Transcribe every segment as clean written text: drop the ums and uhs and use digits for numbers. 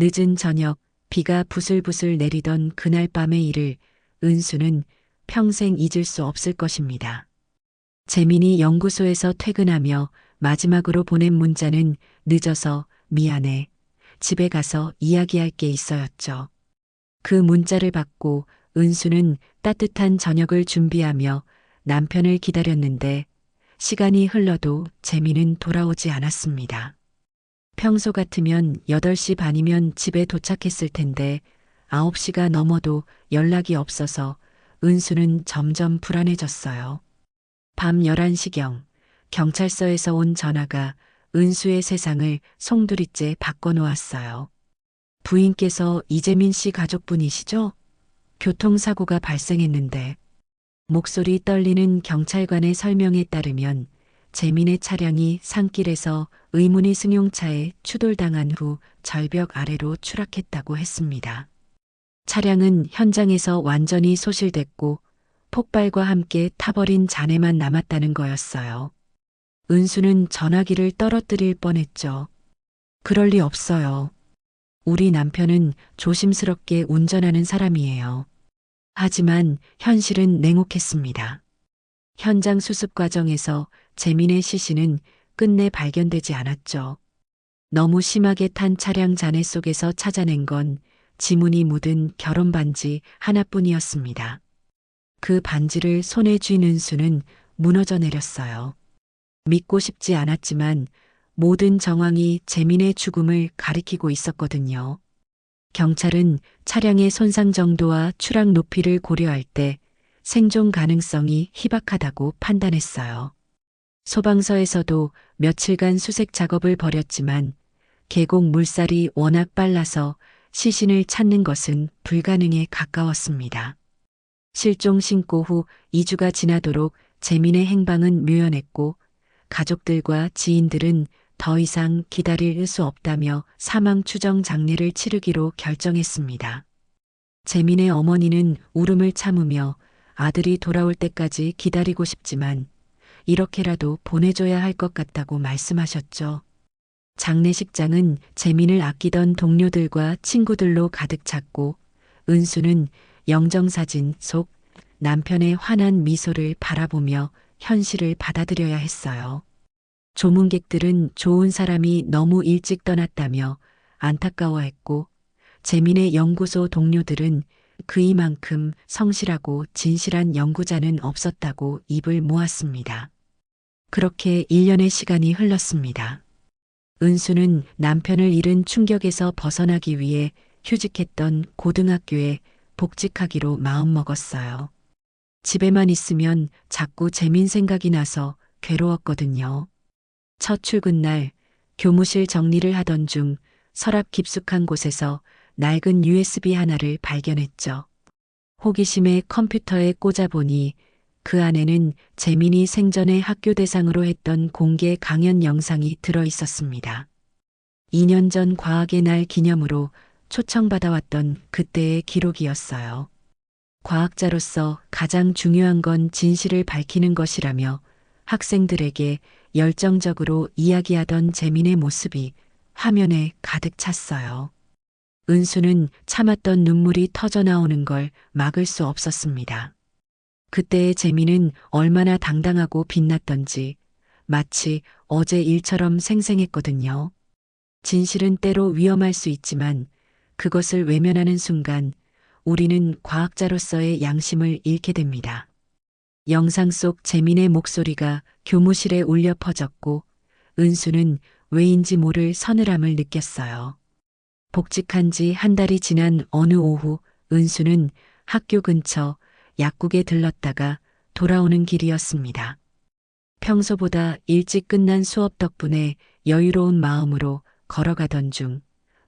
늦은 저녁 비가 부슬부슬 내리던 그날 밤의 일을 은수는 평생 잊을 수 없을 것입니다. 재민이 연구소에서 퇴근하며 마지막으로 보낸 문자는 늦어서 미안해. 집에 가서 이야기할 게 있어였죠. 그 문자를 받고 은수는 따뜻한 저녁을 준비하며 남편을 기다렸는데 시간이 흘러도 재민은 돌아오지 않았습니다. 평소 같으면 8시 반이면 집에 도착했을 텐데 9시가 넘어도 연락이 없어서 은수는 점점 불안해졌어요. 밤 11시경 경찰서에서 온 전화가 은수의 세상을 송두리째 바꿔놓았어요. 부인께서 이재민 씨 가족분이시죠? 교통사고가 발생했는데 목소리 떨리는 경찰관의 설명에 따르면 재민의 차량이 산길에서 의문의 승용차에 추돌당한 후 절벽 아래로 추락했다고 했습니다. 차량은 현장에서 완전히 소실됐고 폭발과 함께 타버린 잔해만 남았다는 거였어요. 은수는 전화기를 떨어뜨릴 뻔했죠. 그럴 리 없어요. 우리 남편은 조심스럽게 운전하는 사람이에요. 하지만 현실은 냉혹했습니다. 현장 수습 과정에서 재민의 시신은 끝내 발견되지 않았죠. 너무 심하게 탄 차량 잔해 속에서 찾아낸 건 지문이 묻은 결혼 반지 하나뿐이었습니다. 그 반지를 손에 쥔 은수는 무너져 내렸어요. 믿고 싶지 않았지만 모든 정황이 재민의 죽음을 가리키고 있었거든요. 경찰은 차량의 손상 정도와 추락 높이를 고려할 때 생존 가능성이 희박하다고 판단했어요. 소방서에서도 며칠간 수색 작업을 벌였지만 계곡 물살이 워낙 빨라서 시신을 찾는 것은 불가능에 가까웠습니다. 실종 신고 후 2주가 지나도록 재민의 행방은 묘연했고 가족들과 지인들은 더 이상 기다릴 수 없다며 사망 추정 장례를 치르기로 결정했습니다. 재민의 어머니는 울음을 참으며 아들이 돌아올 때까지 기다리고 싶지만 이렇게라도 보내줘야 할 것 같다고 말씀하셨죠. 장례식장은 재민을 아끼던 동료들과 친구들로 가득 찼고 은수는 영정사진 속 남편의 환한 미소를 바라보며 현실을 받아들여야 했어요. 조문객들은 좋은 사람이 너무 일찍 떠났다며 안타까워했고 재민의 연구소 동료들은 그이만큼 성실하고 진실한 연구자는 없었다고 입을 모았습니다. 그렇게 1년의 시간이 흘렀습니다. 은수는 남편을 잃은 충격에서 벗어나기 위해 휴직했던 고등학교에 복직하기로 마음먹었어요. 집에만 있으면 자꾸 재민 생각이 나서 괴로웠거든요. 첫 출근 날 교무실 정리를 하던 중 서랍 깊숙한 곳에서 낡은 USB 하나를 발견했죠. 호기심에 컴퓨터에 꽂아보니 그 안에는 재민이 생전에 학교 대상으로 했던 공개 강연 영상이 들어 있었습니다. 2년 전 과학의 날 기념으로 초청받아왔던 그때의 기록이었어요. 과학자로서 가장 중요한 건 진실을 밝히는 것이라며 학생들에게 열정적으로 이야기하던 재민의 모습이 화면에 가득 찼어요. 은수는 참았던 눈물이 터져 나오는 걸 막을 수 없었습니다. 그때의 재민은 얼마나 당당하고 빛났던지 마치 어제 일처럼 생생했거든요. 진실은 때로 위험할 수 있지만 그것을 외면하는 순간 우리는 과학자로서의 양심을 잃게 됩니다. 영상 속 재민의 목소리가 교무실에 울려 퍼졌고 은수는 왜인지 모를 서늘함을 느꼈어요. 복직한 지 한 달이 지난 어느 오후 은수는 학교 근처 약국에 들렀다가 돌아오는 길이었습니다. 평소보다 일찍 끝난 수업 덕분에 여유로운 마음으로 걸어가던 중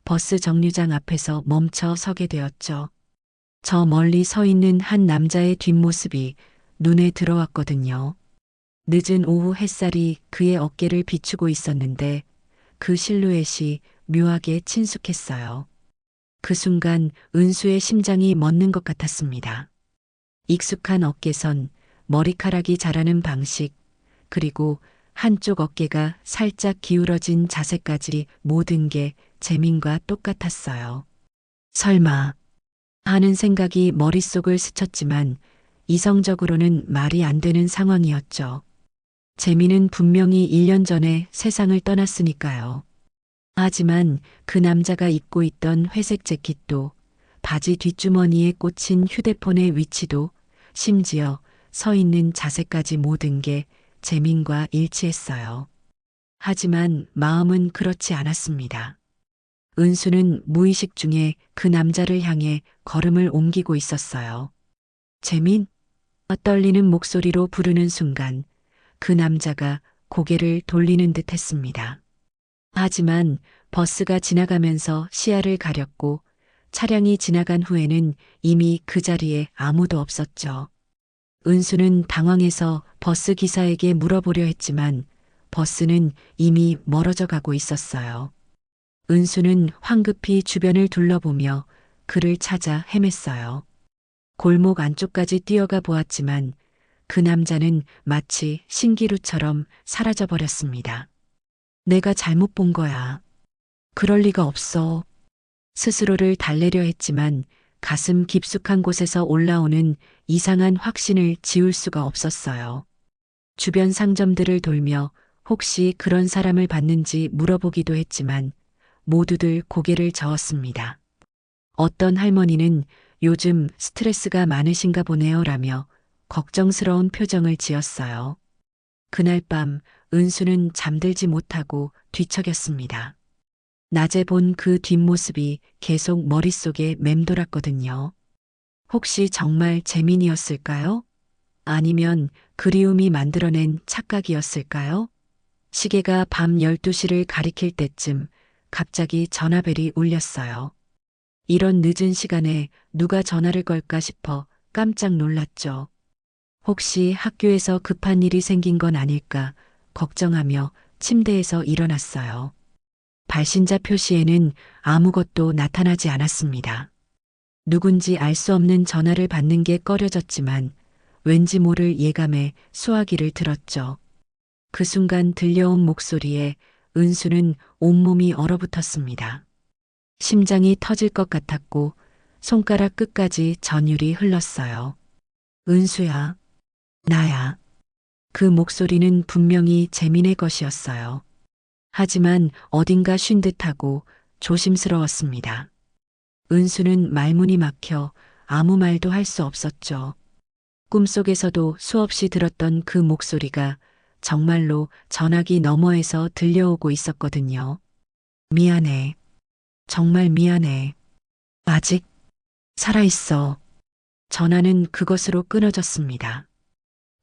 버스 정류장 앞에서 멈춰 서게 되었죠. 저 멀리 서 있는 한 남자의 뒷모습이 눈에 들어왔거든요. 늦은 오후 햇살이 그의 어깨를 비추고 있었는데 그 실루엣이 묘하게 친숙했어요. 그 순간 은수의 심장이 멎는 것 같았습니다. 익숙한 어깨선, 머리카락이 자라는 방식, 그리고 한쪽 어깨가 살짝 기울어진 자세까지 모든 게 재민과 똑같았어요. 설마 하는 생각이 머릿속을 스쳤지만 이성적으로는 말이 안 되는 상황이었죠. 재민은 분명히 1년 전에 세상을 떠났으니까요. 하지만 그 남자가 입고 있던 회색 재킷도 바지 뒷주머니에 꽂힌 휴대폰의 위치도 심지어 서 있는 자세까지 모든 게 재민과 일치했어요. 하지만 마음은 그렇지 않았습니다. 은수는 무의식 중에 그 남자를 향해 걸음을 옮기고 있었어요. 재민? 떨리는 목소리로 부르는 순간 그 남자가 고개를 돌리는 듯 했습니다. 하지만 버스가 지나가면서 시야를 가렸고 차량이 지나간 후에는 이미 그 자리에 아무도 없었죠. 은수는 당황해서 버스 기사에게 물어보려 했지만 버스는 이미 멀어져 가고 있었어요. 은수는 황급히 주변을 둘러보며 그를 찾아 헤맸어요. 골목 안쪽까지 뛰어가 보았지만 그 남자는 마치 신기루처럼 사라져 버렸습니다. 내가 잘못 본 거야. 그럴 리가 없어. 스스로를 달래려 했지만 가슴 깊숙한 곳에서 올라오는 이상한 확신을 지울 수가 없었어요. 주변 상점들을 돌며 혹시 그런 사람을 봤는지 물어보기도 했지만 모두들 고개를 저었습니다. 어떤 할머니는 요즘 스트레스가 많으신가 보네요라며 걱정스러운 표정을 지었어요. 그날 밤 은수는 잠들지 못하고 뒤척였습니다. 낮에 본 그 뒷모습이 계속 머릿속에 맴돌았거든요. 혹시 정말 재민이었을까요? 아니면 그리움이 만들어낸 착각이었을까요? 시계가 밤 12시를 가리킬 때쯤 갑자기 전화벨이 울렸어요. 이런 늦은 시간에 누가 전화를 걸까 싶어 깜짝 놀랐죠. 혹시 학교에서 급한 일이 생긴 건 아닐까 걱정하며 침대에서 일어났어요. 발신자 표시에는 아무것도 나타나지 않았습니다. 누군지 알 수 없는 전화를 받는 게 꺼려졌지만 왠지 모를 예감에 수화기를 들었죠. 그 순간 들려온 목소리에 은수는 온몸이 얼어붙었습니다. 심장이 터질 것 같았고 손가락 끝까지 전율이 흘렀어요. 은수야, 나야. 그 목소리는 분명히 재민의 것이었어요. 하지만 어딘가 쉰 듯하고 조심스러웠습니다. 은수는 말문이 막혀 아무 말도 할 수 없었죠. 꿈속에서도 수없이 들었던 그 목소리가 정말로 전화기 너머에서 들려오고 있었거든요. 미안해. 정말 미안해. 아직 살아있어. 전화는 그것으로 끊어졌습니다.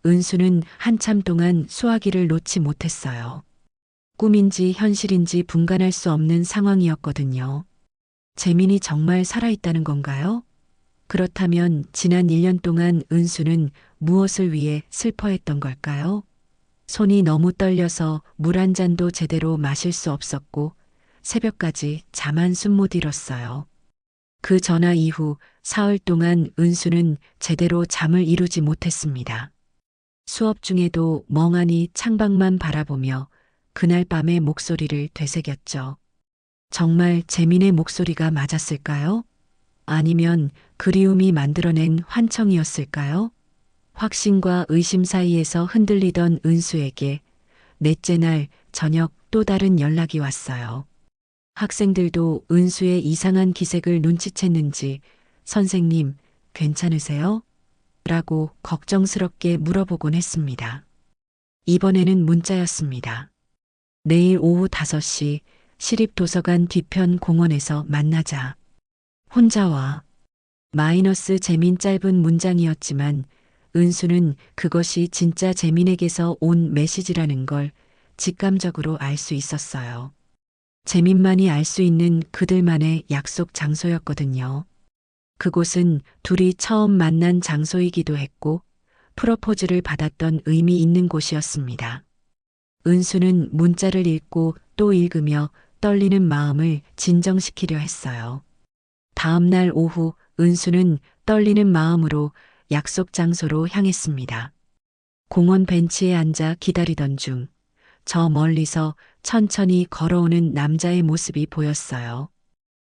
은수는 한참 동안 수화기를 놓지 못했어요. 꿈인지 현실인지 분간할 수 없는 상황이었거든요. 재민이 정말 살아있다는 건가요? 그렇다면 지난 1년 동안 은수는 무엇을 위해 슬퍼했던 걸까요? 손이 너무 떨려서 물 한 잔도 제대로 마실 수 없었고 새벽까지 잠 한숨 못 이뤘어요. 그 전화 이후 사흘 동안 은수는 제대로 잠을 이루지 못했습니다. 수업 중에도 멍하니 창밖만 바라보며 그날 밤의 목소리를 되새겼죠. 정말 재민의 목소리가 맞았을까요? 아니면 그리움이 만들어낸 환청이었을까요? 확신과 의심 사이에서 흔들리던 은수에게 넷째 날 저녁 또 다른 연락이 왔어요. 학생들도 은수의 이상한 기색을 눈치챘는지 선생님, 괜찮으세요? 라고 걱정스럽게 물어보곤 했습니다. 이번에는 문자였습니다. 내일 오후 5시 시립도서관 뒤편 공원에서 만나자. 혼자 와. 마이너스 재민 짧은 문장이었지만 은수는 그것이 진짜 재민에게서 온 메시지라는 걸 직감적으로 알 수 있었어요. 재민만이 알 수 있는 그들만의 약속 장소였거든요. 그곳은 둘이 처음 만난 장소이기도 했고 프로포즈를 받았던 의미 있는 곳이었습니다. 은수는 문자를 읽고 또 읽으며 떨리는 마음을 진정시키려 했어요. 다음 날 오후 은수는 떨리는 마음으로 약속 장소로 향했습니다. 공원 벤치에 앉아 기다리던 중 저 멀리서 천천히 걸어오는 남자의 모습이 보였어요.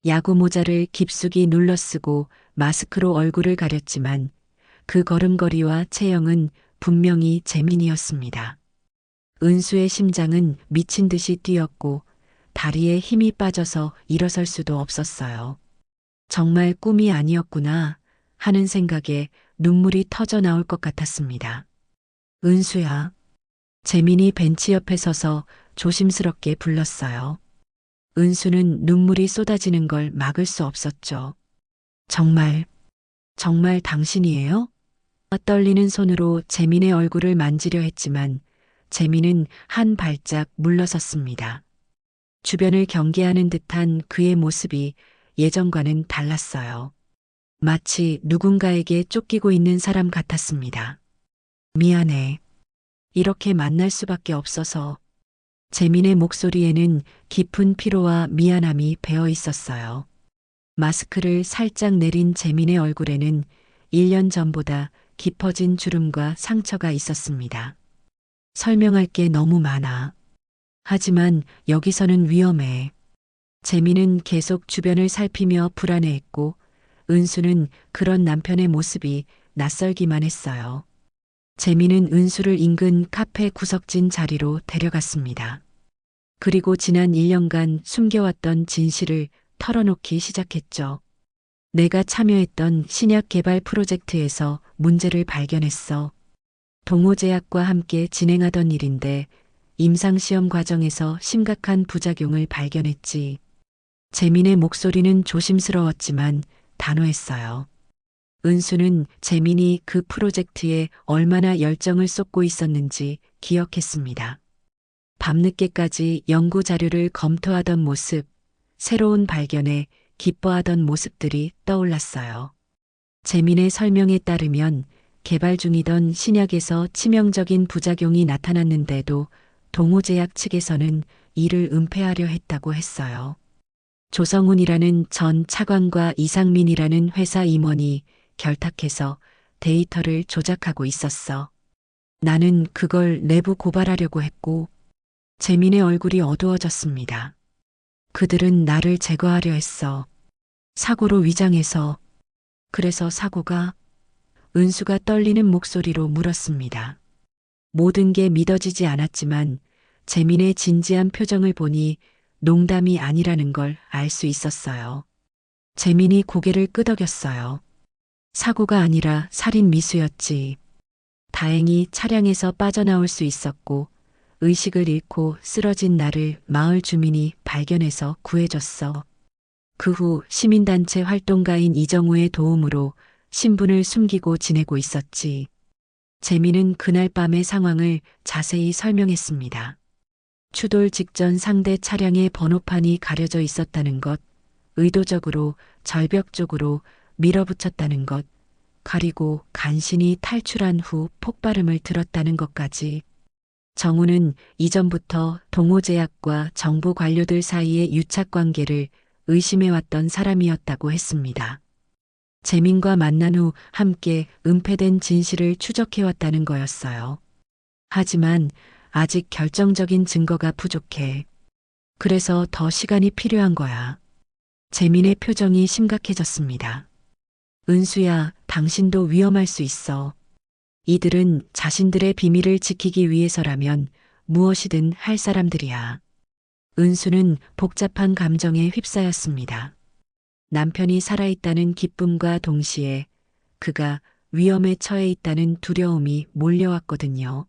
야구 모자를 깊숙이 눌러 쓰고 마스크로 얼굴을 가렸지만 그 걸음걸이와 체형은 분명히 재민이었습니다. 은수의 심장은 미친 듯이 뛰었고 다리에 힘이 빠져서 일어설 수도 없었어요. 정말 꿈이 아니었구나 하는 생각에 눈물이 터져 나올 것 같았습니다. 은수야. 재민이 벤치 옆에 서서 조심스럽게 불렀어요. 은수는 눈물이 쏟아지는 걸 막을 수 없었죠. 정말, 정말 당신이에요? 떨리는 손으로 재민의 얼굴을 만지려 했지만 재민은 한 발짝 물러섰습니다. 주변을 경계하는 듯한 그의 모습이 예전과는 달랐어요. 마치 누군가에게 쫓기고 있는 사람 같았습니다. 미안해. 이렇게 만날 수밖에 없어서. 재민의 목소리에는 깊은 피로와 미안함이 배어 있었어요. 마스크를 살짝 내린 재민의 얼굴에는 1년 전보다 깊어진 주름과 상처가 있었습니다. 설명할 게 너무 많아. 하지만 여기서는 위험해. 재민은 계속 주변을 살피며 불안해했고 은수는 그런 남편의 모습이 낯설기만 했어요. 재민은 은수를 인근 카페 구석진 자리로 데려갔습니다. 그리고 지난 1년간 숨겨왔던 진실을 털어놓기 시작했죠. 내가 참여했던 신약 개발 프로젝트에서 문제를 발견했어. 동호제약과 함께 진행하던 일인데 임상시험 과정에서 심각한 부작용을 발견했지. 재민의 목소리는 조심스러웠지만 단호했어요. 은수는 재민이 그 프로젝트에 얼마나 열정을 쏟고 있었는지 기억했습니다. 밤늦게까지 연구 자료를 검토하던 모습, 새로운 발견에 기뻐하던 모습들이 떠올랐어요. 재민의 설명에 따르면 개발 중이던 신약에서 치명적인 부작용이 나타났는데도 동호제약 측에서는 이를 은폐하려 했다고 했어요. 조성훈이라는 전 차관과 이상민이라는 회사 임원이 결탁해서 데이터를 조작하고 있었어. 나는 그걸 내부 고발하려고 했고 재민의 얼굴이 어두워졌습니다. 그들은 나를 제거하려 했어. 사고로 위장해서. 그래서 사고가? 은수가 떨리는 목소리로 물었습니다. 모든 게 믿어지지 않았지만 재민의 진지한 표정을 보니 농담이 아니라는 걸 알 수 있었어요. 재민이 고개를 끄덕였어요. 사고가 아니라 살인 미수였지. 다행히 차량에서 빠져나올 수 있었고 의식을 잃고 쓰러진 나를 마을 주민이 발견해서 구해줬어. 그 후 시민단체 활동가인 이정우의 도움으로 신분을 숨기고 지내고 있었지. 재민은 그날 밤의 상황을 자세히 설명했습니다. 추돌 직전 상대 차량의 번호판이 가려져 있었다는 것, 의도적으로 절벽 쪽으로 밀어붙였다는 것, 그리고 간신히 탈출한 후 폭발음을 들었다는 것까지. 정우는 이전부터 동호제약과 정부 관료들 사이의 유착관계를 의심해왔던 사람이었다고 했습니다. 재민과 만난 후 함께 은폐된 진실을 추적해왔다는 거였어요. 하지만 아직 결정적인 증거가 부족해. 그래서 더 시간이 필요한 거야. 재민의 표정이 심각해졌습니다. 은수야, 당신도 위험할 수 있어. 이들은 자신들의 비밀을 지키기 위해서라면 무엇이든 할 사람들이야. 은수는 복잡한 감정에 휩싸였습니다. 남편이 살아있다는 기쁨과 동시에 그가 위험에 처해 있다는 두려움이 몰려왔거든요.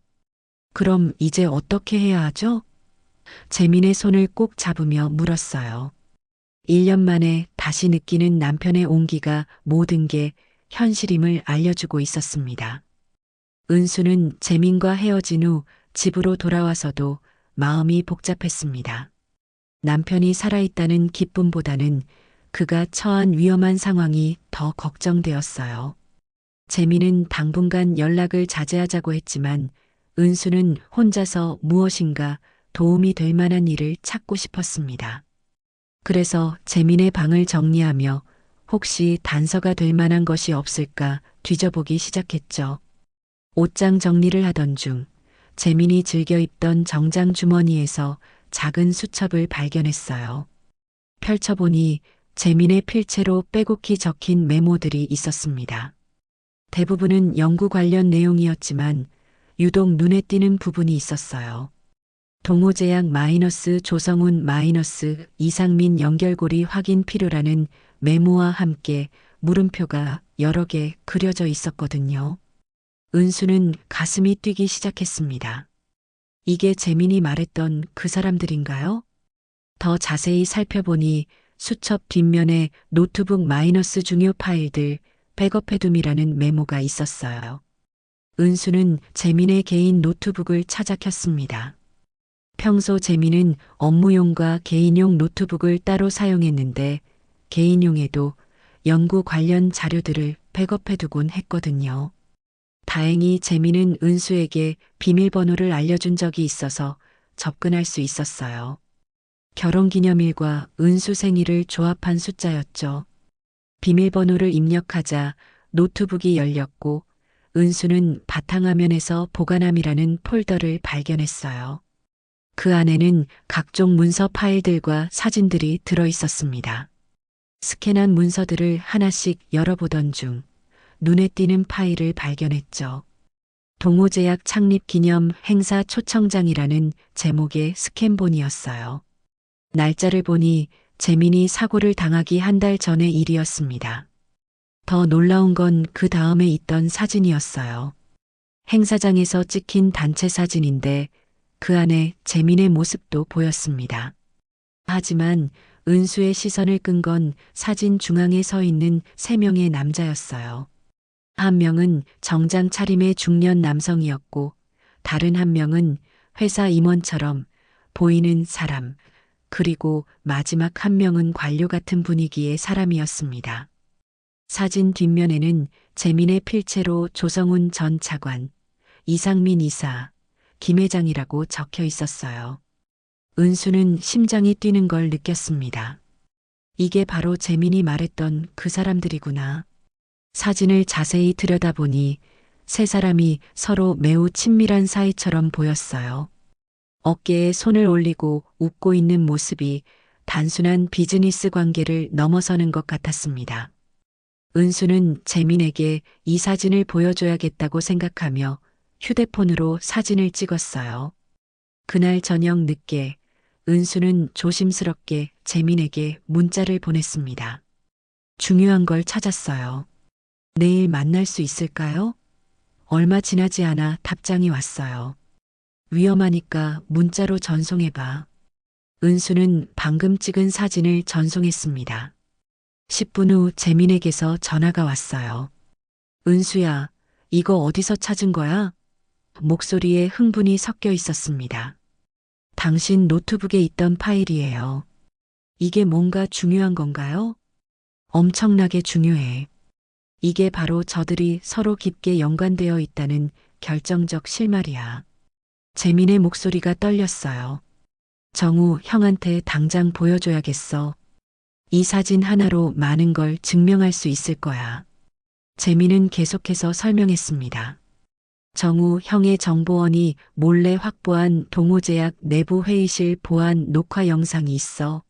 그럼 이제 어떻게 해야 하죠? 재민의 손을 꼭 잡으며 물었어요. 1년 만에 다시 느끼는 남편의 온기가 모든 게 현실임을 알려주고 있었습니다. 은수는 재민과 헤어진 후 집으로 돌아와서도 마음이 복잡했습니다. 남편이 살아있다는 기쁨보다는 그가 처한 위험한 상황이 더 걱정되었어요. 재민은 당분간 연락을 자제하자고 했지만 은수는 혼자서 무엇인가 도움이 될 만한 일을 찾고 싶었습니다. 그래서 재민의 방을 정리하며 혹시 단서가 될 만한 것이 없을까 뒤져보기 시작했죠. 옷장 정리를 하던 중 재민이 즐겨 입던 정장 주머니에서 작은 수첩을 발견했어요. 펼쳐보니 재민의 필체로 빼곡히 적힌 메모들이 있었습니다. 대부분은 연구 관련 내용이었지만 유독 눈에 띄는 부분이 있었어요. 동호제약 마이너스 조성훈 마이너스 이상민 연결고리 확인 필요라는 메모와 함께 물음표가 여러 개 그려져 있었거든요. 은수는 가슴이 뛰기 시작했습니다. 이게 재민이 말했던 그 사람들인가요? 더 자세히 살펴보니 수첩 뒷면에 노트북 마이너스 중요 파일들 백업해둠이라는 메모가 있었어요. 은수는 재민의 개인 노트북을 찾아 켰습니다. 평소 재민은 업무용과 개인용 노트북을 따로 사용했는데 개인용에도 연구 관련 자료들을 백업해두곤 했거든요. 다행히 재민은 은수에게 비밀번호를 알려준 적이 있어서 접근할 수 있었어요. 결혼기념일과 은수 생일을 조합한 숫자였죠. 비밀번호를 입력하자 노트북이 열렸고 은수는 바탕화면에서 보관함이라는 폴더를 발견했어요. 그 안에는 각종 문서 파일들과 사진들이 들어 있었습니다. 스캔한 문서들을 하나씩 열어보던 중 눈에 띄는 파일을 발견했죠. 동호제약 창립 기념 행사 초청장이라는 제목의 스캔본이었어요. 날짜를 보니 재민이 사고를 당하기 한 달 전의 일이었습니다. 더 놀라운 건 그 다음에 있던 사진이었어요. 행사장에서 찍힌 단체 사진인데 그 안에 재민의 모습도 보였습니다. 하지만 은수의 시선을 끈 건 사진 중앙에 서 있는 3명의 남자였어요. 한 명은 정장 차림의 중년 남성이었고 다른 한 명은 회사 임원처럼 보이는 사람, 그리고 마지막 한 명은 관료 같은 분위기의 사람이었습니다. 사진 뒷면에는 재민의 필체로 조성훈 전 차관, 이상민 이사, 김 회장이라고 적혀 있었어요. 은수는 심장이 뛰는 걸 느꼈습니다. 이게 바로 재민이 말했던 그 사람들이구나. 사진을 자세히 들여다보니 세 사람이 서로 매우 친밀한 사이처럼 보였어요. 어깨에 손을 올리고 웃고 있는 모습이 단순한 비즈니스 관계를 넘어서는 것 같았습니다. 은수는 재민에게 이 사진을 보여줘야겠다고 생각하며 휴대폰으로 사진을 찍었어요. 그날 저녁 늦게 은수는 조심스럽게 재민에게 문자를 보냈습니다. 중요한 걸 찾았어요. 내일 만날 수 있을까요? 얼마 지나지 않아 답장이 왔어요. 위험하니까 문자로 전송해봐. 은수는 방금 찍은 사진을 전송했습니다. 10분 후 재민에게서 전화가 왔어요. 은수야, 이거 어디서 찾은 거야? 목소리에 흥분이 섞여 있었습니다. 당신 노트북에 있던 파일이에요. 이게 뭔가 중요한 건가요? 엄청나게 중요해. 이게 바로 저들이 서로 깊게 연관되어 있다는 결정적 실마리야. 재민의 목소리가 떨렸어요. 정우 형한테 당장 보여줘야겠어. 이 사진 하나로 많은 걸 증명할 수 있을 거야. 재민은 계속해서 설명했습니다. 정우 형의 정보원이 몰래 확보한 동호제약 내부 회의실 보안 녹화 영상이 있어.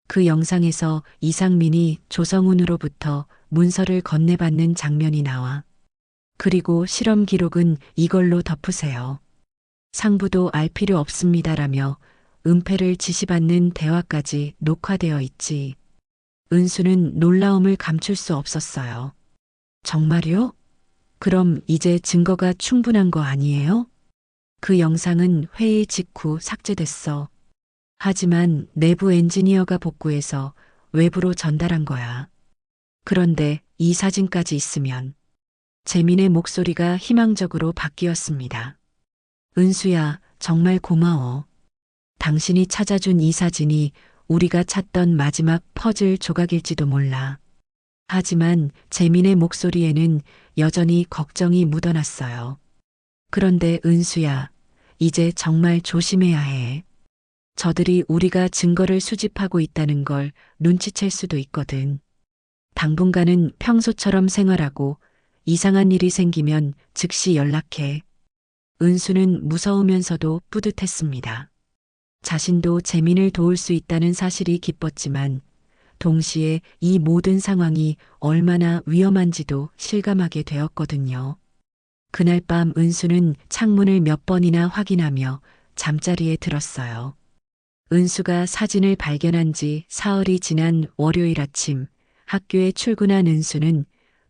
그 영상에서 이상민이 조성훈으로부터 문서를 건네받는 장면이 나와. 그리고 실험 기록은 이걸로 덮으세요. 상부도 알 필요 없습니다라며 은폐를 지시받는 대화까지 녹화되어 있지. 은수는 놀라움을 감출 수 없었어요. 정말요? 그럼 이제 증거가 충분한 거 아니에요? 그 영상은 회의 직후 삭제됐어. 하지만 내부 엔지니어가 복구해서 외부로 전달한 거야. 그런데 이 사진까지 있으면 재민의 목소리가 희망적으로 바뀌었습니다. 은수야, 정말 고마워. 당신이 찾아준 이 사진이 우리가 찾던 마지막 퍼즐 조각일지도 몰라. 하지만 재민의 목소리에는 여전히 걱정이 묻어났어요. 그런데 은수야, 이제 정말 조심해야 해. 저들이 우리가 증거를 수집하고 있다는 걸 눈치챌 수도 있거든. 당분간은 평소처럼 생활하고 이상한 일이 생기면 즉시 연락해. 은수는 무서우면서도 뿌듯했습니다. 자신도 재민을 도울 수 있다는 사실이 기뻤지만 동시에 이 모든 상황이 얼마나 위험한지도 실감하게 되었거든요. 그날 밤 은수는 창문을 몇 번이나 확인하며 잠자리에 들었어요. 은수가 사진을 발견한 지 사흘이 지난 월요일 아침 학교에 출근한 은수는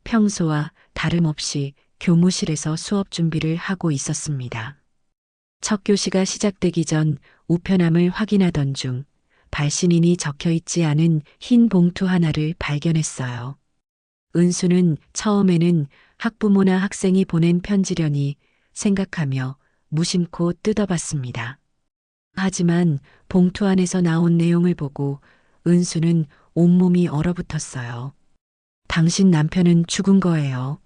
평소와 다름없이 교무실에서 수업 준비를 하고 있었습니다. 첫 교시가 시작되기 전 우편함을 확인하던 중 발신인이 적혀 있지 않은 흰 봉투 하나를 발견했어요. 은수는 처음에는 학부모나 학생이 보낸 편지려니 생각하며 무심코 뜯어봤습니다. 하지만 봉투 안에서 나온 내용을 보고 은수는 온몸이 얼어붙었어요. 당신 남편은 죽은 거예요.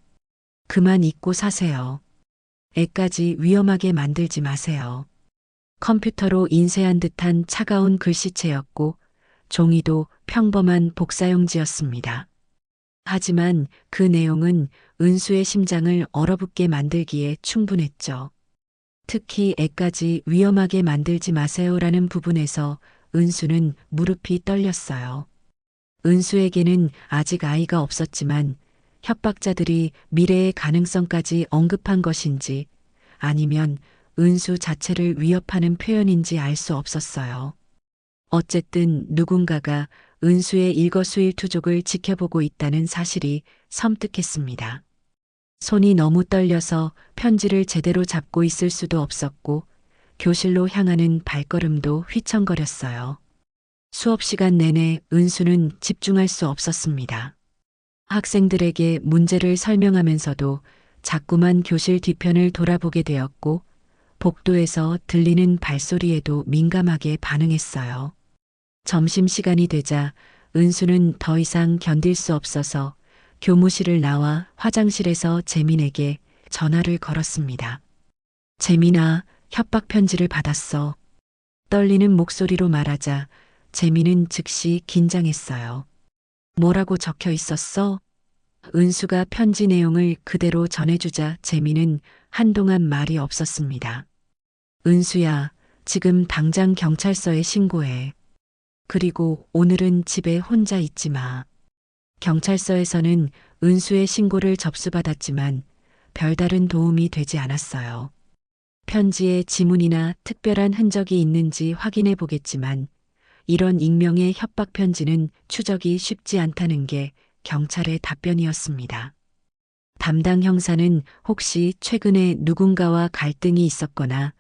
그만 잊고 사세요. 애까지 위험하게 만들지 마세요. 컴퓨터로 인쇄한 듯한 차가운 글씨체였고 종이도 평범한 복사용지였습니다. 하지만 그 내용은 은수의 심장을 얼어붙게 만들기에 충분했죠. 특히 애까지 위험하게 만들지 마세요라는 부분에서 은수는 무릎이 떨렸어요. 은수에게는 아직 아이가 없었지만 협박자들이 미래의 가능성까지 언급한 것인지 아니면 은수 자체를 위협하는 표현인지 알 수 없었어요. 어쨌든 누군가가 은수의 일거수일투족을 지켜보고 있다는 사실이 섬뜩했습니다. 손이 너무 떨려서 편지를 제대로 잡고 있을 수도 없었고 교실로 향하는 발걸음도 휘청거렸어요. 수업 시간 내내 은수는 집중할 수 없었습니다. 학생들에게 문제를 설명하면서도 자꾸만 교실 뒤편을 돌아보게 되었고 복도에서 들리는 발소리에도 민감하게 반응했어요. 점심시간이 되자 은수는 더 이상 견딜 수 없어서 교무실을 나와 화장실에서 재민에게 전화를 걸었습니다. 재민아, 협박 편지를 받았어. 떨리는 목소리로 말하자 재민은 즉시 긴장했어요. 뭐라고 적혀 있었어? 은수가 편지 내용을 그대로 전해주자 재민은 한동안 말이 없었습니다. 은수야, 지금 당장 경찰서에 신고해. 그리고 오늘은 집에 혼자 있지 마. 경찰서에서는 은수의 신고를 접수받았지만 별다른 도움이 되지 않았어요. 편지에 지문이나 특별한 흔적이 있는지 확인해 보겠지만 이런 익명의 협박 편지는 추적이 쉽지 않다는 게 경찰의 답변이었습니다. 담당 형사는 혹시 최근에 누군가와 갈등이 있었거나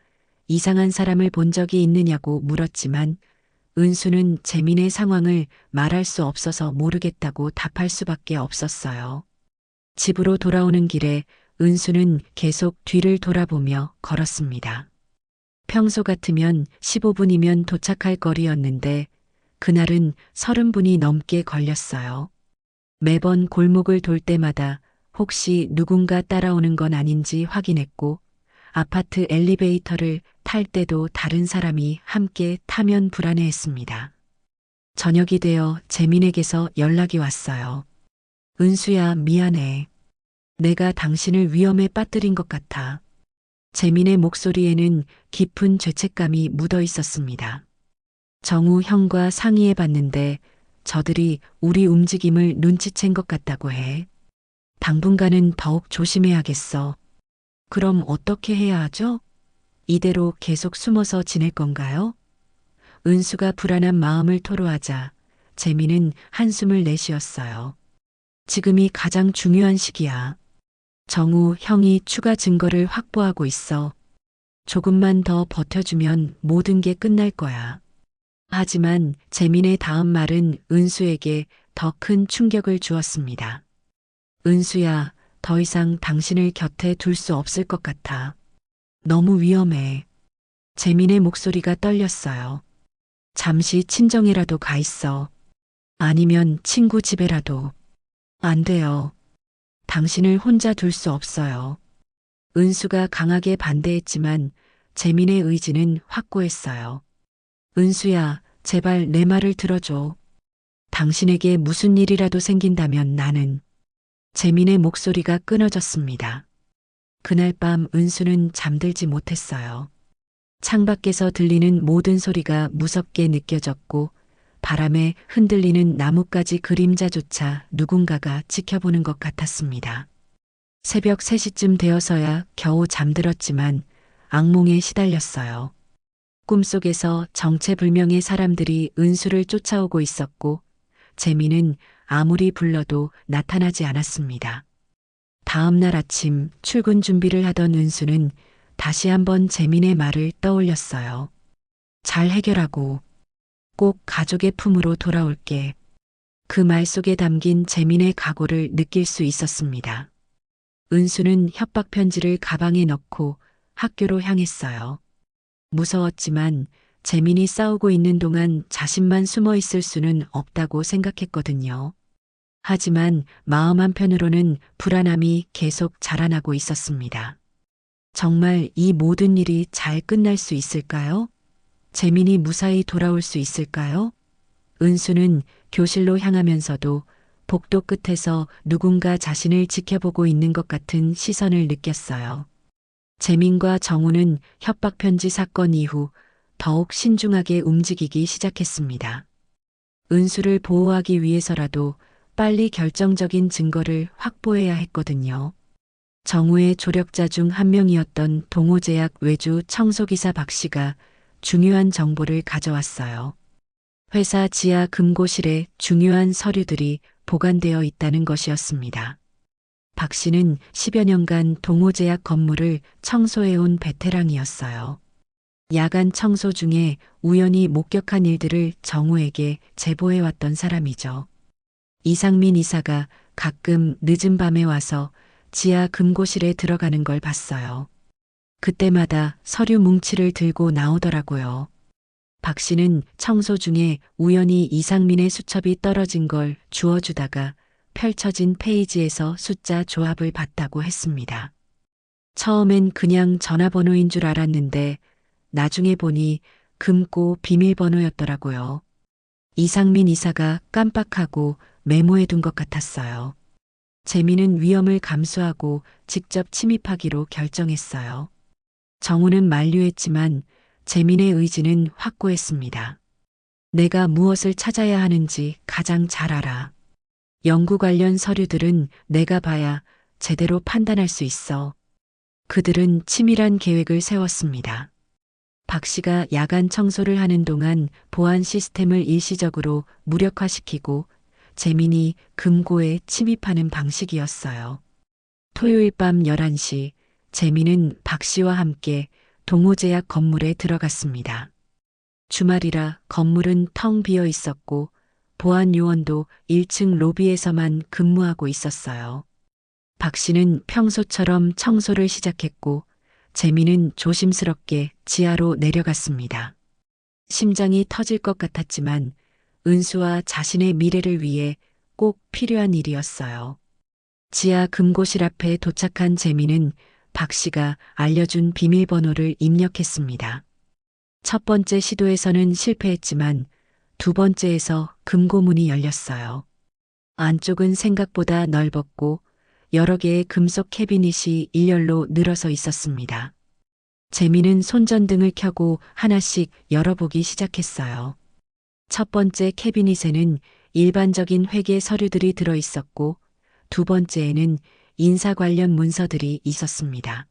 이상한 사람을 본 적이 있느냐고 물었지만 은수는 재민의 상황을 말할 수 없어서 모르겠다고 답할 수밖에 없었어요. 집으로 돌아오는 길에 은수는 계속 뒤를 돌아보며 걸었습니다. 평소 같으면 15분이면 도착할 거리였는데 그날은 30분이 넘게 걸렸어요. 매번 골목을 돌 때마다 혹시 누군가 따라오는 건 아닌지 확인했고 아파트 엘리베이터를 탈 때도 다른 사람이 함께 타면 불안해했습니다. 저녁이 되어 재민에게서 연락이 왔어요. 은수야, 미안해. 내가 당신을 위험에 빠뜨린 것 같아. 재민의 목소리에는 깊은 죄책감이 묻어 있었습니다. 정우 형과 상의해 봤는데 저들이 우리 움직임을 눈치챈 것 같다고 해. 당분간은 더욱 조심해야겠어. 그럼 어떻게 해야 하죠? 이대로 계속 숨어서 지낼 건가요? 은수가 불안한 마음을 토로하자 재민은 한숨을 내쉬었어요. 지금이 가장 중요한 시기야. 정우 형이 추가 증거를 확보하고 있어. 조금만 더 버텨주면 모든 게 끝날 거야. 하지만 재민의 다음 말은 은수에게 더 큰 충격을 주었습니다. 은수야, 더 이상 당신을 곁에 둘 수 없을 것 같아. 너무 위험해. 재민의 목소리가 떨렸어요. 잠시 친정에라도 가 있어. 아니면 친구 집에라도. 안 돼요. 당신을 혼자 둘 수 없어요. 은수가 강하게 반대했지만 재민의 의지는 확고했어요. 은수야, 제발 내 말을 들어줘. 당신에게 무슨 일이라도 생긴다면 나는. 재민의 목소리가 끊어졌습니다. 그날 밤 은수는 잠들지 못했어요. 창밖에서 들리는 모든 소리가 무섭게 느껴졌고 바람에 흔들리는 나뭇가지 그림자조차 누군가가 지켜보는 것 같았습니다. 새벽 3시쯤 되어서야 겨우 잠들었지만 악몽에 시달렸어요. 꿈속에서 정체불명의 사람들이 은수를 쫓아오고 있었고 재민은 아무리 불러도 나타나지 않았습니다. 다음 날 아침 출근 준비를 하던 은수는 다시 한번 재민의 말을 떠올렸어요. 잘 해결하고 꼭 가족의 품으로 돌아올게. 그 말 속에 담긴 재민의 각오를 느낄 수 있었습니다. 은수는 협박 편지를 가방에 넣고 학교로 향했어요. 무서웠지만 재민이 싸우고 있는 동안 자신만 숨어 있을 수는 없다고 생각했거든요. 하지만 마음 한편으로는 불안함이 계속 자라나고 있었습니다. 정말 이 모든 일이 잘 끝날 수 있을까요? 재민이 무사히 돌아올 수 있을까요? 은수는 교실로 향하면서도 복도 끝에서 누군가 자신을 지켜보고 있는 것 같은 시선을 느꼈어요. 재민과 정우는 협박편지 사건 이후 더욱 신중하게 움직이기 시작했습니다. 은수를 보호하기 위해서라도 빨리 결정적인 증거를 확보해야 했거든요. 정우의 조력자 중 한 명이었던 동호제약 외주 청소기사 박 씨가 중요한 정보를 가져왔어요. 회사 지하 금고실에 중요한 서류들이 보관되어 있다는 것이었습니다. 박 씨는 10여 년간 동호제약 건물을 청소해온 베테랑이었어요. 야간 청소 중에 우연히 목격한 일들을 정우에게 제보해왔던 사람이죠. 이상민 이사가 가끔 늦은 밤에 와서 지하 금고실에 들어가는 걸 봤어요. 그때마다 서류 뭉치를 들고 나오더라고요. 박 씨는 청소 중에 우연히 이상민의 수첩이 떨어진 걸 주워주다가 펼쳐진 페이지에서 숫자 조합을 봤다고 했습니다. 처음엔 그냥 전화번호인 줄 알았는데 나중에 보니 금고 비밀번호였더라고요. 이상민 이사가 깜빡하고 메모해둔 것 같았어요. 재민은 위험을 감수하고 직접 침입하기로 결정했어요. 정우는 만류했지만 재민의 의지는 확고했습니다. 내가 무엇을 찾아야 하는지 가장 잘 알아. 연구 관련 서류들은 내가 봐야 제대로 판단할 수 있어. 그들은 치밀한 계획을 세웠습니다. 박 씨가 야간 청소를 하는 동안 보안 시스템을 일시적으로 무력화시키고 재민이 금고에 침입하는 방식이었어요. 토요일 밤 11시 재민은 박 씨와 함께 동호제약 건물에 들어갔습니다. 주말이라 건물은 텅 비어 있었고 보안 요원도 1층 로비에서만 근무하고 있었어요. 박 씨는 평소처럼 청소를 시작했고 재민은 조심스럽게 지하로 내려갔습니다. 심장이 터질 것 같았지만 은수와 자신의 미래를 위해 꼭 필요한 일이었어요. 지하 금고실 앞에 도착한 재민은 박 씨가 알려준 비밀번호를 입력했습니다. 첫 번째 시도에서는 실패했지만 두 번째에서 금고문이 열렸어요. 안쪽은 생각보다 넓었고 여러 개의 금속 캐비닛이 일렬로 늘어서 있었습니다. 재민은 손전등을 켜고 하나씩 열어보기 시작했어요. 첫 번째 캐비닛에는 일반적인 회계 서류들이 들어 있었고 두 번째에는 인사 관련 문서들이 있었습니다.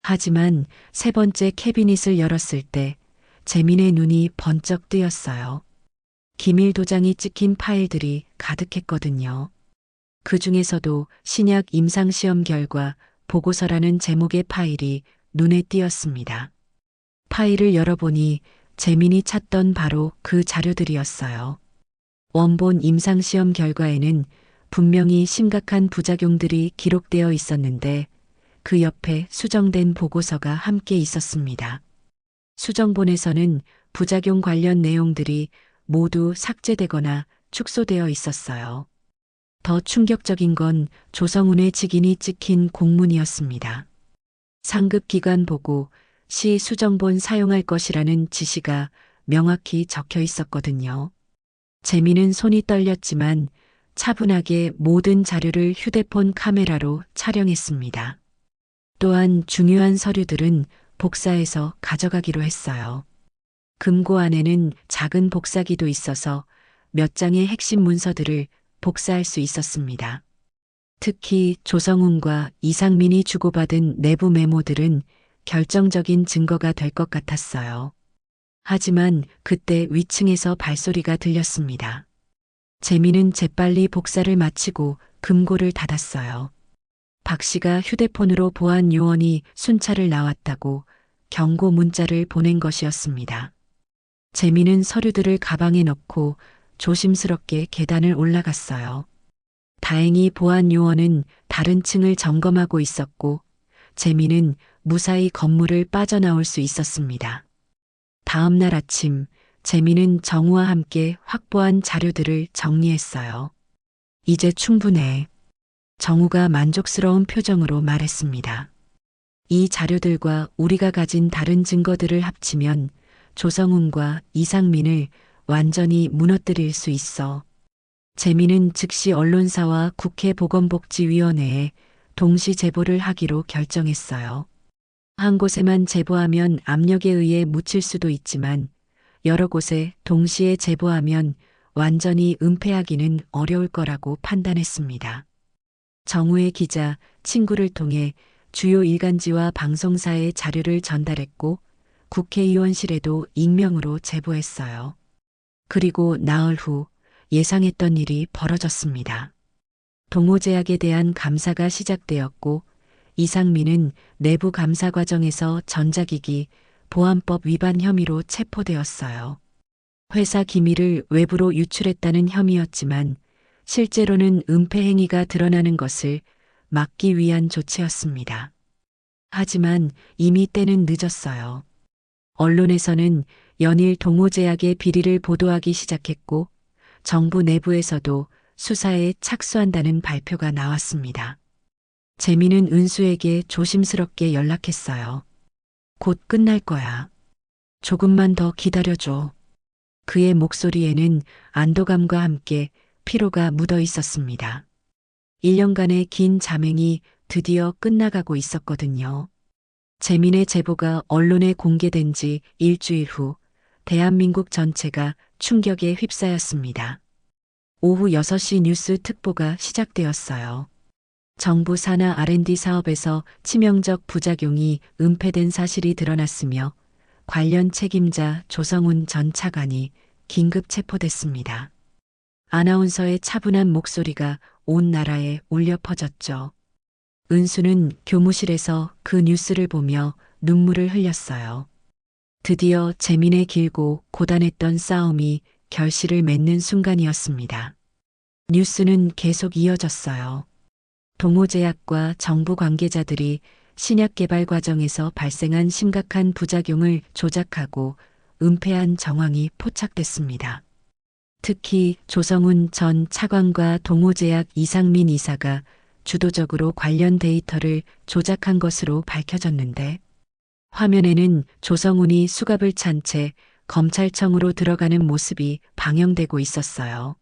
하지만 세 번째 캐비닛을 열었을 때 재민의 눈이 번쩍 뜨였어요. 기밀 도장이 찍힌 파일들이 가득했거든요. 그 중에서도 신약 임상시험 결과 보고서라는 제목의 파일이 눈에 띄었습니다. 파일을 열어보니 재민이 찾던 바로 그 자료들이었어요. 원본 임상시험 결과에는 분명히 심각한 부작용들이 기록되어 있었는데 그 옆에 수정된 보고서가 함께 있었습니다. 수정본에서는 부작용 관련 내용들이 모두 삭제되거나 축소되어 있었어요. 더 충격적인 건 조성운의 직인이 찍힌 공문이었습니다. 상급 기관 보고 시 수정본 사용할 것이라는 지시가 명확히 적혀 있었거든요. 재민은 손이 떨렸지만 차분하게 모든 자료를 휴대폰 카메라로 촬영했습니다. 또한 중요한 서류들은 복사해서 가져가기로 했어요. 금고 안에는 작은 복사기도 있어서 몇 장의 핵심 문서들을 복사할 수 있었습니다. 특히 조성훈과 이상민이 주고받은 내부 메모들은 결정적인 증거가 될 것 같았어요. 하지만 그때 위층에서 발소리가 들렸습니다. 재민은 재빨리 복사를 마치고 금고를 닫았어요. 박 씨가 휴대폰으로 보안 요원이 순찰을 나왔다고 경고 문자를 보낸 것이었습니다. 재민은 서류들을 가방에 넣고 조심스럽게 계단을 올라갔어요. 다행히 보안 요원은 다른 층을 점검하고 있었고 재민은 무사히 건물을 빠져나올 수 있었습니다. 다음 날 아침 재민은 정우와 함께 확보한 자료들을 정리했어요. 이제 충분해. 정우가 만족스러운 표정으로 말했습니다. 이 자료들과 우리가 가진 다른 증거들을 합치면 조성훈과 이상민을 완전히 무너뜨릴 수 있어. 재민은 즉시 언론사와 국회 보건복지위원회에 동시 제보를 하기로 결정했어요. 한 곳에만 제보하면 압력에 의해 묻힐 수도 있지만 여러 곳에 동시에 제보하면 완전히 은폐하기는 어려울 거라고 판단했습니다. 정우의 기자, 친구를 통해 주요 일간지와 방송사의 자료를 전달했고 국회의원실에도 익명으로 제보했어요. 그리고 나흘 후 예상했던 일이 벌어졌습니다. 동호제약에 대한 감사가 시작되었고 이상민은 내부 감사 과정에서 전자기기 보안법 위반 혐의로 체포되었어요. 회사 기밀을 외부로 유출했다는 혐의였지만 실제로는 은폐 행위가 드러나는 것을 막기 위한 조치였습니다. 하지만 이미 때는 늦었어요. 언론에서는 연일 동호제약의 비리를 보도하기 시작했고 정부 내부에서도 수사에 착수한다는 발표가 나왔습니다. 재민은 은수에게 조심스럽게 연락했어요. 곧 끝날 거야. 조금만 더 기다려줘. 그의 목소리에는 안도감과 함께 피로가 묻어 있었습니다. 1년간의 긴 잠행이 드디어 끝나가고 있었거든요. 재민의 제보가 언론에 공개된 지 일주일 후 대한민국 전체가 충격에 휩싸였습니다. 오후 6시 뉴스 특보가 시작되었어요. 정부 산하 R&D 사업에서 치명적 부작용이 은폐된 사실이 드러났으며 관련 책임자 조성훈 전 차관이 긴급 체포됐습니다. 아나운서의 차분한 목소리가 온 나라에 울려 퍼졌죠. 은수는 교무실에서 그 뉴스를 보며 눈물을 흘렸어요. 드디어 재민의 길고 고단했던 싸움이 결실을 맺는 순간이었습니다. 뉴스는 계속 이어졌어요. 동호제약과 정부 관계자들이 신약 개발 과정에서 발생한 심각한 부작용을 조작하고 은폐한 정황이 포착됐습니다. 특히 조성훈 전 차관과 동호제약 이상민 이사가 주도적으로 관련 데이터를 조작한 것으로 밝혀졌는데 화면에는 조성훈이 수갑을 찬 채 검찰청으로 들어가는 모습이 방영되고 있었어요.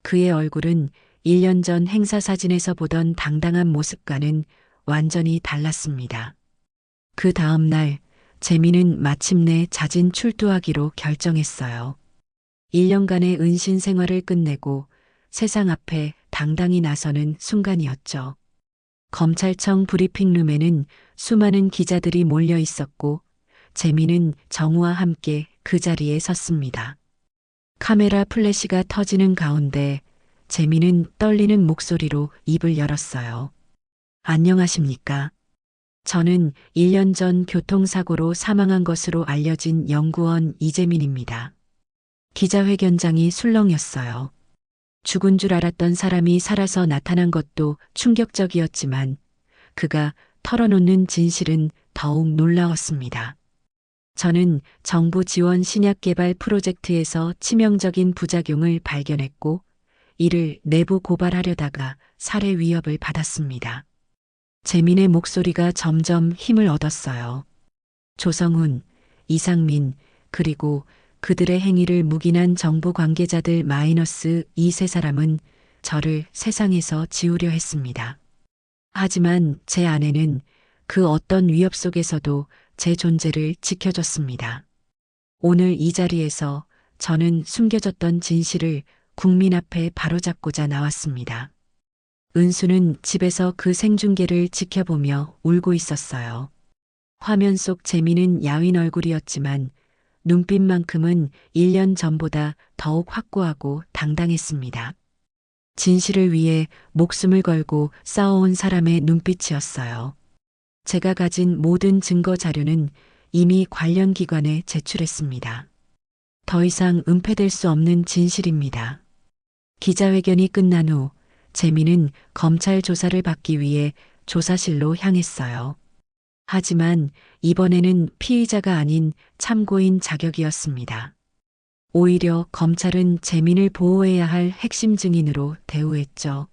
그의 얼굴은 1년 전 행사 사진에서 보던 당당한 모습과는 완전히 달랐습니다. 그 다음 날 재민은 마침내 자진 출두하기로 결정했어요. 1년간의 은신 생활을 끝내고 세상 앞에 당당히 나서는 순간이었죠. 검찰청 브리핑룸에는 수많은 기자들이 몰려 있었고 재민은 정우와 함께 그 자리에 섰습니다. 카메라 플래시가 터지는 가운데 재민은 떨리는 목소리로 입을 열었어요. 안녕하십니까? 저는 1년 전 교통사고로 사망한 것으로 알려진 연구원 이재민입니다. 기자회견장이 술렁였어요. 죽은 줄 알았던 사람이 살아서 나타난 것도 충격적이었지만 그가 털어놓는 진실은 더욱 놀라웠습니다. 저는 정부 지원 신약 개발 프로젝트에서 치명적인 부작용을 발견했고 이를 내부 고발하려다가 살해 위협을 받았습니다. 재민의 목소리가 점점 힘을 얻었어요. 조성훈, 이상민, 그리고 그들의 행위를 묵인한 정부 관계자들 마이너스 이 세 사람은 저를 세상에서 지우려 했습니다. 하지만 제 아내는 그 어떤 위협 속에서도 제 존재를 지켜줬습니다. 오늘 이 자리에서 저는 숨겨졌던 진실을 국민 앞에 바로잡고자 나왔습니다. 은수는 집에서 그 생중계를 지켜보며 울고 있었어요. 화면 속 재미는 야윈 얼굴이었지만 눈빛만큼은 1년 전보다 더욱 확고하고 당당했습니다. 진실을 위해 목숨을 걸고 싸워온 사람의 눈빛이었어요. 제가 가진 모든 증거 자료는 이미 관련 기관에 제출했습니다. 더 이상 은폐될 수 없는 진실입니다. 기자회견이 끝난 후 재민은 검찰 조사를 받기 위해 조사실로 향했어요. 하지만 이번에는 피의자가 아닌 참고인 자격이었습니다. 오히려 검찰은 재민을 보호해야 할 핵심 증인으로 대우했죠.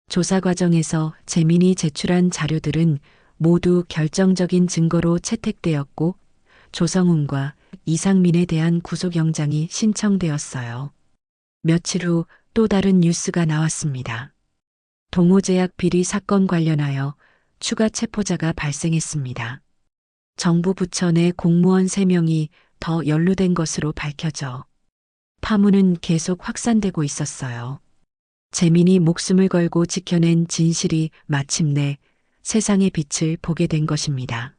조사 과정에서 재민이 제출한 자료들은 모두 결정적인 증거로 채택되었고 조성훈과 이상민에 대한 구속영장이 신청되었어요. 며칠 후 또 다른 뉴스가 나왔습니다. 동호제약 비리 사건 관련하여 추가 체포자가 발생했습니다. 정부 부처 내 공무원 3명이 더 연루된 것으로 밝혀져 파문은 계속 확산되고 있었어요. 재민이 목숨을 걸고 지켜낸 진실이 마침내 세상의 빛을 보게 된 것입니다.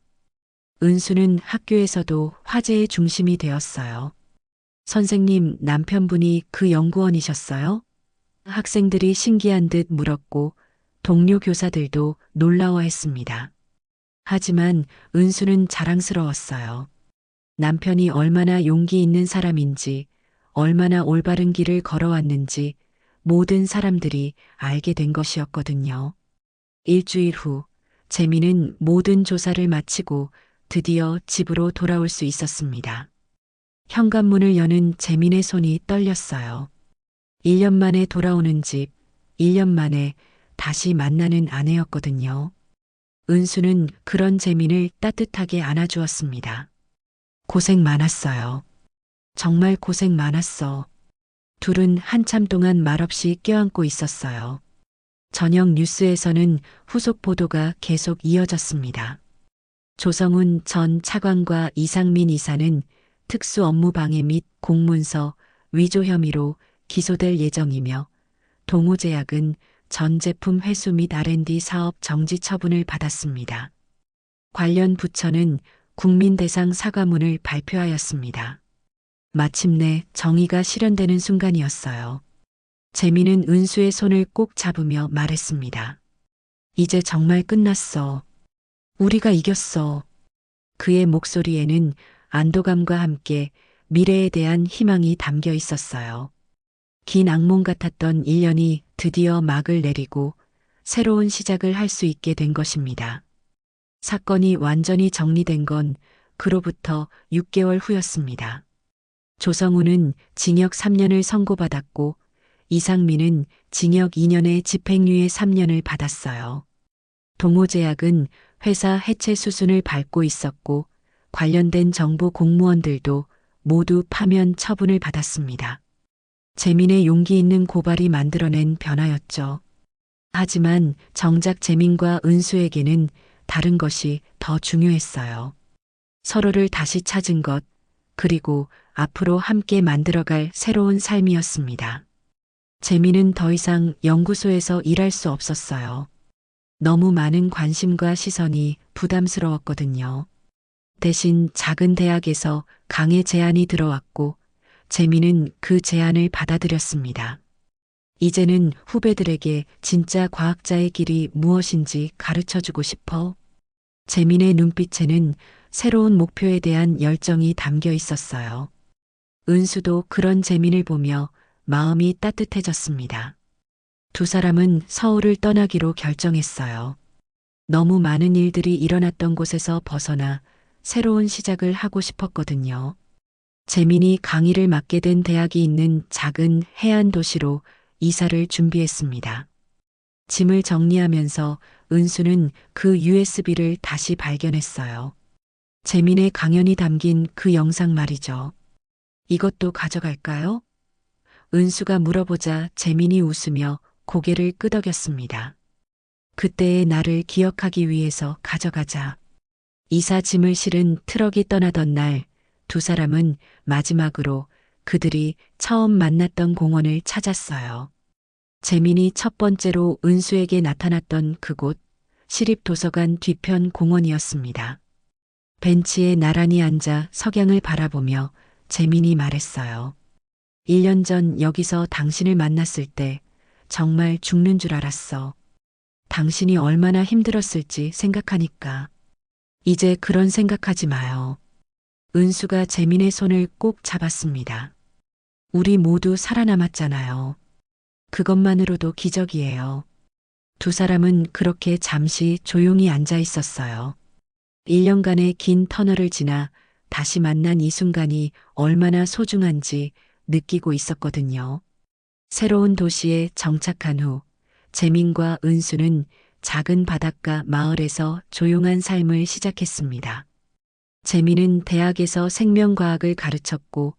은수는 학교에서도 화제의 중심이 되었어요. 선생님, 남편분이 그 연구원이셨어요? 학생들이 신기한 듯 물었고 동료 교사들도 놀라워했습니다. 하지만 은수는 자랑스러웠어요. 남편이 얼마나 용기 있는 사람인지, 얼마나 올바른 길을 걸어왔는지 모든 사람들이 알게 된 것이었거든요. 일주일 후 재민은 모든 조사를 마치고 드디어 집으로 돌아올 수 있었습니다. 현관문을 여는 재민의 손이 떨렸어요. 1년 만에 돌아오는 집, 1년 만에 다시 만나는 아내였거든요. 은수는 그런 재민을 따뜻하게 안아주었습니다. 고생 많았어요. 정말 고생 많았어. 둘은 한참 동안 말없이 껴안고 있었어요. 저녁 뉴스에서는 후속 보도가 계속 이어졌습니다. 조성훈 전 차관과 이상민 이사는 특수 업무 방해 및 공문서 위조 혐의로 기소될 예정이며 동호제약은 전 제품 회수 및 R&D 사업 정지 처분을 받았습니다. 관련 부처는 국민 대상 사과문을 발표하였습니다. 마침내 정의가 실현되는 순간이었어요. 재민은 은수의 손을 꼭 잡으며 말했습니다. 이제 정말 끝났어. 우리가 이겼어. 그의 목소리에는 안도감과 함께 미래에 대한 희망이 담겨 있었어요. 긴 악몽 같았던 1년이 드디어 막을 내리고 새로운 시작을 할 수 있게 된 것입니다. 사건이 완전히 정리된 건 그로부터 6개월 후였습니다. 조성훈은 징역 3년을 선고받았고 이상민은 징역 2년에 집행유예 3년을 받았어요. 동호제약은 회사 해체 수순을 밟고 있었고 관련된 정부 공무원들도 모두 파면 처분을 받았습니다. 재민의 용기 있는 고발이 만들어낸 변화였죠. 하지만 정작 재민과 은수에게는 다른 것이 더 중요했어요. 서로를 다시 찾은 것, 그리고 앞으로 함께 만들어갈 새로운 삶이었습니다. 재민은 더 이상 연구소에서 일할 수 없었어요. 너무 많은 관심과 시선이 부담스러웠거든요. 대신 작은 대학에서 강의 제안이 들어왔고 재민은 그 제안을 받아들였습니다. 이제는 후배들에게 진짜 과학자의 길이 무엇인지 가르쳐주고 싶어. 재민의 눈빛에는 새로운 목표에 대한 열정이 담겨 있었어요. 은수도 그런 재민을 보며 마음이 따뜻해졌습니다. 두 사람은 서울을 떠나기로 결정했어요. 너무 많은 일들이 일어났던 곳에서 벗어나 새로운 시작을 하고 싶었거든요. 재민이 강의를 맡게 된 대학이 있는 작은 해안 도시로 이사를 준비했습니다. 짐을 정리하면서 은수는 그 USB를 다시 발견했어요. 재민의 강연이 담긴 그 영상 말이죠. 이것도 가져갈까요? 은수가 물어보자 재민이 웃으며 고개를 끄덕였습니다. 그때의 나를 기억하기 위해서 가져가자. 이사 짐을 실은 트럭이 떠나던 날, 두 사람은 마지막으로 그들이 처음 만났던 공원을 찾았어요. 재민이 첫 번째로 은수에게 나타났던 그곳, 시립도서관 뒤편 공원이었습니다. 벤치에 나란히 앉아 석양을 바라보며 재민이 말했어요. 1년 전 여기서 당신을 만났을 때 정말 죽는 줄 알았어. 당신이 얼마나 힘들었을지 생각하니까. 이제 그런 생각하지 마요. 은수가 재민의 손을 꼭 잡았습니다. 우리 모두 살아남았잖아요. 그것만으로도 기적이에요. 두 사람은 그렇게 잠시 조용히 앉아 있었어요. 1년간의 긴 터널을 지나 다시 만난 이 순간이 얼마나 소중한지 느끼고 있었거든요. 새로운 도시에 정착한 후 재민과 은수는 작은 바닷가 마을에서 조용한 삶을 시작했습니다. 재민은 대학에서 생명과학을 가르쳤고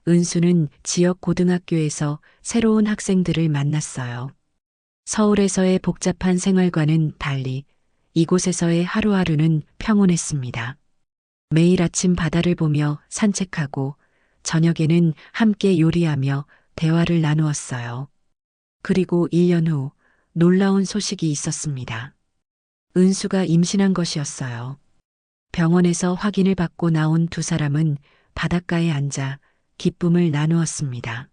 은수는 지역 고등학교에서 새로운 학생들을 만났어요. 서울에서의 복잡한 생활과는 달리 이곳에서의 하루하루는 평온했습니다. 매일 아침 바다를 보며 산책하고 저녁에는 함께 요리하며 대화를 나누었어요. 그리고 1년 후 놀라운 소식이 있었습니다. 은수가 임신한 것이었어요. 병원에서 확인을 받고 나온 두 사람은 바닷가에 앉아 기쁨을 나누었습니다.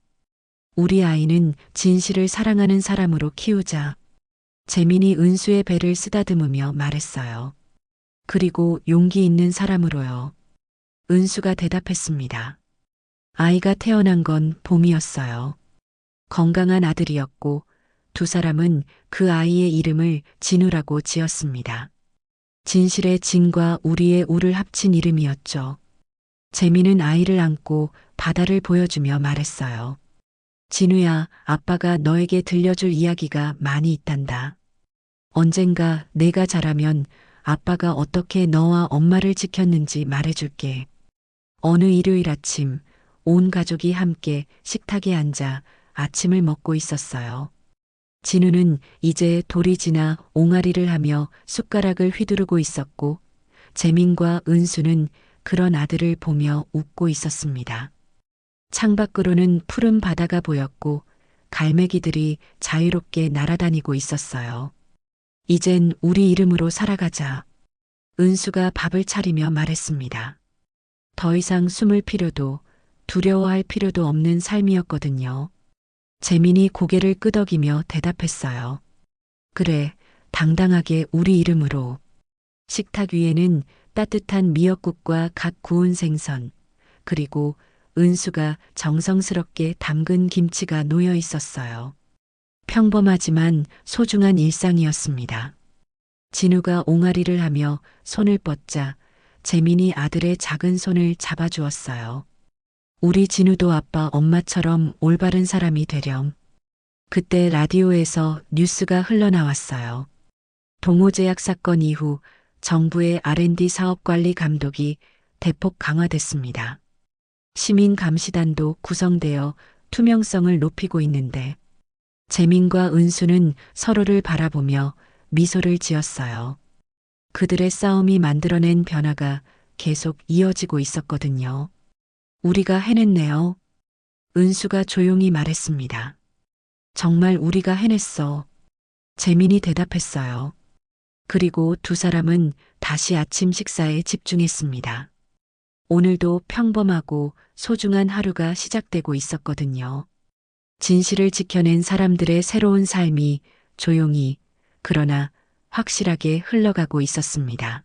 우리 아이는 진실을 사랑하는 사람으로 키우자. 재민이 은수의 배를 쓰다듬으며 말했어요. 그리고 용기 있는 사람으로요. 은수가 대답했습니다. 아이가 태어난 건 봄이었어요. 건강한 아들이었고 두 사람은 그 아이의 이름을 진우라고 지었습니다. 진실의 진과 우리의 우를 합친 이름이었죠. 재민은 아이를 안고 바다를 보여주며 말했어요. 진우야, 아빠가 너에게 들려줄 이야기가 많이 있단다. 언젠가 내가 자라면 아빠가 어떻게 너와 엄마를 지켰는지 말해줄게. 어느 일요일 아침, 온 가족이 함께 식탁에 앉아 아침을 먹고 있었어요. 진우는 이제 돌이 지나 옹알이를 하며 숟가락을 휘두르고 있었고, 재민과 은수는 그런 아들을 보며 웃고 있었습니다. 창밖으로는 푸른 바다가 보였고 갈매기들이 자유롭게 날아다니고 있었어요. 이젠 우리 이름으로 살아가자. 은수가 밥을 차리며 말했습니다. 더 이상 숨을 필요도 두려워할 필요도 없는 삶이었거든요. 재민이 고개를 끄덕이며 대답했어요. 그래, 당당하게 우리 이름으로. 식탁 위에는 따뜻한 미역국과 갓 구운 생선, 그리고 은수가 정성스럽게 담근 김치가 놓여 있었어요. 평범하지만 소중한 일상이었습니다. 진우가 옹알이를 하며 손을 뻗자 재민이 아들의 작은 손을 잡아주었어요. 우리 진우도 아빠 엄마처럼 올바른 사람이 되렴. 그때 라디오에서 뉴스가 흘러나왔어요. 동호제약 사건 이후 정부의 R&D 사업 관리 감독이 대폭 강화됐습니다. 시민 감시단도 구성되어 투명성을 높이고 있는데 재민과 은수는 서로를 바라보며 미소를 지었어요. 그들의 싸움이 만들어낸 변화가 계속 이어지고 있었거든요. 우리가 해냈네요. 은수가 조용히 말했습니다. 정말 우리가 해냈어. 재민이 대답했어요. 그리고 두 사람은 다시 아침 식사에 집중했습니다. 오늘도 평범하고 소중한 하루가 시작되고 있었거든요. 진실을 지켜낸 사람들의 새로운 삶이 조용히, 그러나 확실하게 흘러가고 있었습니다.